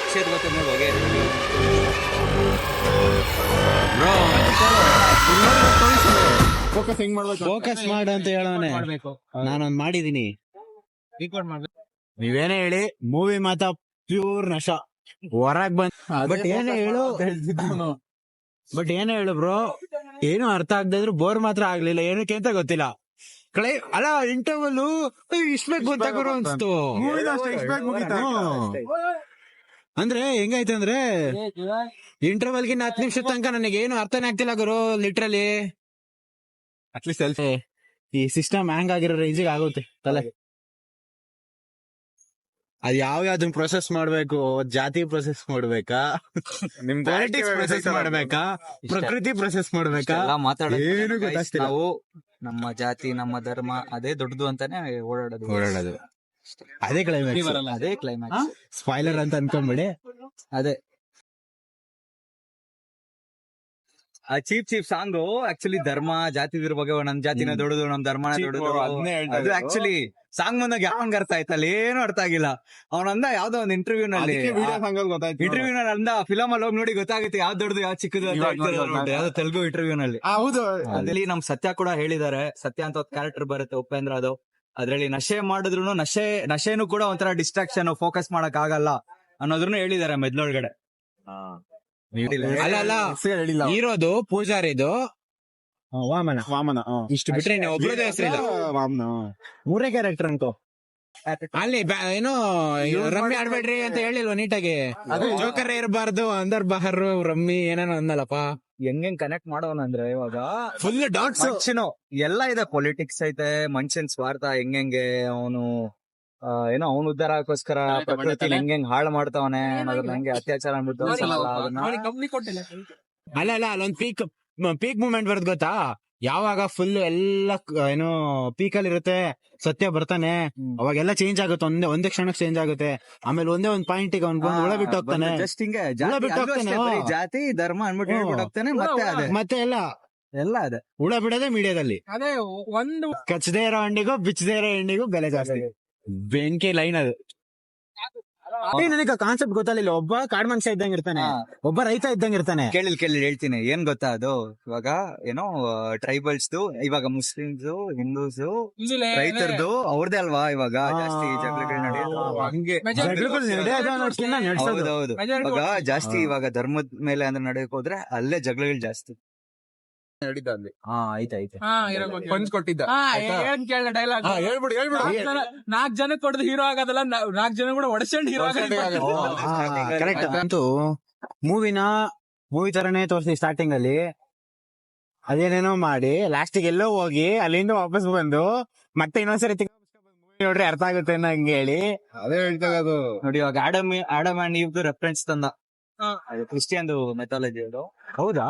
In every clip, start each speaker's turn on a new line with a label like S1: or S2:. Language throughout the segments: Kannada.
S1: ಅಕ್ಷಯ್ ಗೊತ್ತ ನೋಡಿ ಹೋಗಿ
S2: ಫೋಕಸ್ ಹೆಂಗ್ ಮಾಡ್ಬೇಕು
S3: ಫೋಕಸ್ ಮಾಡು ಅಂತ ಹೇಳೋನೆ. ನಾನೊಂದ್ ಮಾಡಿದೀನಿ. ನೀವೇನೇ ಹೇಳಿ, ಮೂವಿ ಮಾತ್ರ ಪ್ಯೂರ್ ನಶ. ಹೊರಗ್ ಬಂದ್ ಬಟ್ ಏನೇ ಹೇಳು ಬ್ರೋ, ಏನು ಅರ್ಥ ಆಗದಿದ್ರು ಬೋರ್ ಮಾತ್ರ ಆಗ್ಲಿಲ್ಲ. ಏನಕ್ಕೆ ಅಂತ ಗೊತ್ತಿಲ್ಲ. ಅಲ್ಲ ಇಂಟರ್ವಲ್ ಇಷ್ಟಬೇಕು ಗೊತ್ತಾಗೋರು ಅನ್ಸ್ತು. ಅಂದ್ರೆ ಹೆಂಗಾಯ್ತು ಅಂದ್ರೆ ಇಂಟರ್ವಲ್ಗಿನ್ನ 10 ನಿಮಿಷ ತನಕ ನನಗೆ ಏನು ಅರ್ಥನೇ ಆಗ್ತಿಲ್ಲ ಗುರು. ಲಿಟ್ರಲಿ ಅಟ್ಲೀಸ್ಟ್ ಈ ಸಿಸ್ಟಮ್ ಹ್ಯಾಂಗ್ ಆಗಿರೋ ರೇಂಜಿಗೆ ಆಗುತ್ತೆ ತಲೆ. ಅದ್ ಯಾವ್ದನ್ನ ಪ್ರೊಸೆಸ್ ಮಾಡ್ಬೇಕು, ಜಾತಿ ಪ್ರೊಸೆಸ್ ಮಾಡ್ಬೇಕಾ, ನಿಮ್ ಪಾಲಿಟಿಕ್ಸ್ ಪ್ರೊಸೆಸ್ ಮಾಡ್ಬೇಕಾ, ಪ್ರಕೃತಿ ಪ್ರೊಸೆಸ್ ಮಾಡ್ಬೇಕಾ, ಏನು ಗೊತ್ತಾಗ್ತಿಲ್ಲ.
S1: ನಾವು ನಮ್ಮ ಜಾತಿ ನಮ್ಮ ಧರ್ಮ ಅದೇ ದೊಡ್ಡದು ಅಂತಾನೆ ಓಡಾಡೋದು.
S3: ಅದೇ ಕ್ಲೈಮ್ಯಾಕ್ಸ್.
S1: ಅದೇ ಕ್ಲೈಮ್ಯಾಕ್ಸ್.
S3: ಸ್ಪಾಯ್ಲರ್ ಅಂತ ಅನ್ಕೊಂಬಿಡಿ.
S1: ಅದೇ ಆ ಚೀಪ್ ಸಾಂಗು ಆಕ್ಚುಲಿ ಧರ್ಮ ಜಾತಿ ಬಗ್ಗೆ ನಮ್ ಜಾತಿನ ದೊಡ್ಡದು ನಮ್ ಧರ್ಮನ ದೊಡ್ಡದು ಅದು ಆಕ್ಚುಲಿ ಸಾಂಗ್ ಬಂದಾಗ ಯಾವಂಗ ಅರ್ಥ ಆಯ್ತಲ್ಲ, ಏನು ಅರ್ಥ ಆಗಿಲ್ಲ. ಅವನಂದ ಯಾವ್ದೋ ಒಂದು ಇಂಟರ್ವ್ಯೂ ನಲ್ಲಿ ಅಂದ ಫಿಲಮ್ ಅಲ್ಲಿ ಹೋಗಿ ನೋಡಿ ಗೊತ್ತಾಗುತ್ತೆ ಯಾವ್ದು ದೊಡ್ಡದು ಯಾವ್ದು ಚಿಕ್ಕದು ಯಾವ್ದು ತೆಲುಗು ಇಂಟರ್ವ್ಯೂ ನಲ್ಲಿ.
S2: ಹೌದು,
S1: ಅದ್ರಲ್ಲಿ ನಮ್ ಸತ್ಯ ಕೂಡ ಹೇಳಿದ್ದಾರೆ. ಸತ್ಯ ಅಂತ ಒಂದು ಕ್ಯಾರೆಕ್ಟರ್ ಬರುತ್ತೆ, ಉಪೇಂದ್ರ. ಅದು ಅದ್ರಲ್ಲಿ ನಶೆ ಮಾಡಿದ್ರು ನಶೆನು ಕೂಡ ಒಂಥರ ಡಿಸ್ಟ್ರಾಕ್ಷನ್, ಫೋಕಸ್ ಮಾಡಕ್ ಆಗಲ್ಲ ಅನ್ನೋದ್ರೂ ಹೇಳಿದ್ದಾರೆ ಮೆದ್ಲೊಳಗಡೆ.
S3: ಅಲ್ಲ ಇರೋದು ಪೂಜಾರಿದು ವಾಮನ ಇಷ್ಟು ಬಿಟ್ರೆ ಒಬ್ಬರದೇ ಹೆಸರಿಲ್ಲ. ಮೂರೇ ಕ್ಯಾರೆಕ್ಟರ್ ಅನ್ಕೋ. ಅಲ್ಲಿ ಏನೋ ರಮ್ಮಿ ಆಡ್ಬೇಡ್ರಿ ಅಂತ ಹೇಳಿಲ್ವ ನೀಟಾಗಿ. ಜೋಕರ್ ಇರಬಾರ್ದು, ಅಂದರ್ ಬಹರ್ ರಮ್ಮಿ ಏನೇನೋ ಅಂದಲ್ಲಪ್ಪ.
S1: ಹೆಂಗ್ ಕನೆಕ್ಟ್ ಮಾಡೋಣ ಅಂದ್ರೆ ಇವಾಗ
S3: ಫುಲ್ ಡಾಟ್ಸ್
S1: ಎಲ್ಲ ಇದೆ. ಪೊಲಿಟಿಕ್ಸ್ ಐತೆ, ಮನುಷ್ಯನ್ ಸ್ವಾರ್ಥ ಹೆಂಗೆ ಅವನು ಏನೋ ಅವ್ನು ಉದ್ಧಾರ ಆಗೋಸ್ಕರ ಪ್ರಕೃತಿ ಹೆಂಗ್ ಹಾಳು ಮಾಡ್ತಾವನೆ ಅನ್ನೋದನ್ನ ಹೆಂಗೆ ಅತ್ಯಾಚಾರ ಅನ್ಬಿಟ್ಟು
S3: ಅಲ್ಲ ಅಲ್ಲೊಂದ್ ಪೀಕ್ ಮೂಮೆಂಟ್ ಬರೋದ್ ಗೊತ್ತಾ? ಯಾವಾಗ ಫುಲ್ ಎಲ್ಲ ಏನೋ ಪೀಕಲ್ಲಿ ಇರುತ್ತೆ, ಸತ್ಯ ಬರ್ತಾನೆ, ಅವಾಗೆಲ್ಲ ಚೇಂಜ್ ಆಗುತ್ತೆ. ಒಂದೇ ಕ್ಷಣಕ್ಕೆ ಚೇಂಜ್ ಆಗುತ್ತೆ. ಆಮೇಲೆ ಒಂದೇ ಒಂದ್ ಪಾಯಿಂಟ್ ಗೆ ಅವ್ನು ಒಳ ಬಿಟ್ಟು ಹೋಗ್ತಾನೆ.
S1: ಜಸ್ಟ್ ಹಿಂಗೆ ಜಾತಿ ಧರ್ಮ ಅನ್ಬಿಟ್ಟು ಹೇಳ್ಬಿಟ್ಟು ಹೋಗ್ತಾನೆ.
S3: ಮತ್ತೆ ಎಲ್ಲ ಅದೇ ಹುಳ ಬಿಡೋದೇ ಮೀಡಿಯಾದಲ್ಲಿ.
S2: ಅದೇ ಒಂದು
S3: ಕಚ್ಚದೇ ಇರೋ ಹಣ್ಣಿಗೂ ಬಿಚ್ಚದೇ ಇರೋ ಹಣ್ಣಿಗೂ ಬೆಲೆ ಜಾಸ್ತಿ. ಬೆಂಕಿ ಲೈನ್ ಅದು. ನನಗೆ ಕಾನ್ಸೆಪ್ಟ್ ಗೊತ್ತಾಗಲಿಲ್ಲ. ಒಬ್ಬ ಕಾಡ್ ಮನುಷ್ಯ ಇದ್ದಂಗೆ ಇರ್ತಾನೆ, ಒಬ್ಬ ರೈತ ಇದ್ದಂಗೆ ಇರ್ತಾನೆ.
S1: ಕೇಳಿ ಹೇಳ್ತೀನಿ ಏನ್ ಗೊತ್ತಾ. ಅದು ಇವಾಗ ಏನೋ ಟ್ರೈಬಲ್ಸ್, ಇವಾಗ ಮುಸ್ಲಿಮ್ಸ್, ಹಿಂದೂಸ್, ರೈತರದು ಅವ್ರದೇ ಅಲ್ವಾ ಇವಾಗ ಜಾಸ್ತಿ ಜಗಳಗಳು ನಡೆಯೋದು. ಹೌದು, ಇವಾಗ ಜಾಸ್ತಿ ಇವಾಗ ಧರ್ಮದ ಮೇಲೆ ಅಂದ್ರೆ ನಡೆಯಕ್ ಹೋದ್ರೆ ಅಲ್ಲೇ ಜಗಳಗಳು ಜಾಸ್ತಿ
S2: ನಡೀತಾ ಅಲ್ಲಿ.
S4: ಪಂಚ್ ಕೊಟ್ಟಿದ್ದ ಡೈಲಾಗ್ ನಾಲ್ಕು ಜನ ಕೊಡದು ಹೀರೋ ಆಗೋದಲ್ಲ, 4 ಜನ ಕೂಡ ಒಡಸ್ಕೊಂಡು ಹೀರೋ
S3: ಕರೆಕ್ಟ್. ಅಂತೂ ಮೂವಿ ತರನೇ ತೋರಿಸಿ ಸ್ಟಾರ್ಟಿಂಗ್ ಅಲ್ಲಿ. ಅದೇನೇನೋ ಮಾಡಿ ಲಾಸ್ಟಿಗೆ ಎಲ್ಲೋ ಹೋಗಿ ಅಲ್ಲಿಂದ ವಾಪಸ್ ಬಂದು ಮತ್ತೆ ಇನ್ನೊಂದ್ಸರಿ ನೋಡ್ರಿ ಅರ್ಥ ಆಗುತ್ತೆ ಹಂಗೆ ಹೇಳಿ
S2: ಅದೇ ಹೇಳ್ತಾಗದು
S1: ನೋಡಿ. ಇವಾಗ ಆಡಮ್ ಅಂಡ್ ಈವ್ ರೆಫರೆನ್ಸ್ ತಂದ. ಕ್ರಿಶ್ಚಿಯನ್ ಮೆಥಾಲಜಿ ಅದು. ಹೌದಾ?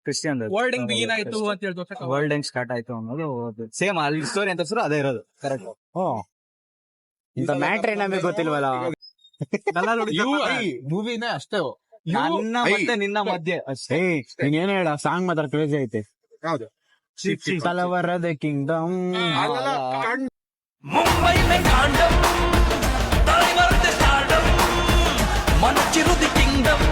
S1: ಕ್ರಿಶ್ಚಿಯನ್
S4: ವರ್ಲ್ಡ್ ಬಿಗಿನ್ ಆಯ್ತು ಅಂತ ಹೇಳ್ತಾರೆ.
S1: ವರ್ಲ್ಡ್ ಹೆಂಗ್ ಸ್ಟಾರ್ಟ್ ಆಯ್ತು ಅನ್ನೋದು ಸೇಮ್ ಅಲ್ಲಿ ಸ್ಟೋರಿ ಅಂತ ಹೆಸರು ಅದೇ ಇರೋದು. ಕರೆಕ್ಟ್.
S3: ಇಂತ ಮ್ಯಾಟ್ರ್ ನಮಗೆ ಗೊತ್ತಿಲ್ವಲ್ಲ.
S2: ಮೂವಿನೇ ಅಷ್ಟೇ,
S1: ನನ್ನ ಮತ್ತೆ ನಿನ್ನ ಮಧ್ಯೆ ಅಷ್ಟೇ.
S3: ಏನ್ ಹೇಳ ಸಾಂಗ್ ಮಾತ್ರ ಕ್ರೇಜಿ ಐತೆ.
S2: ಹೌದು.
S3: ಕಲವರದ ಕಿಂಗ್ಡಮ್
S5: ಮುಂಬೈ ಕಾಂಡಮ್ ಮನಚಿರುದಿ ಕಿಂಗ್ಡಮ್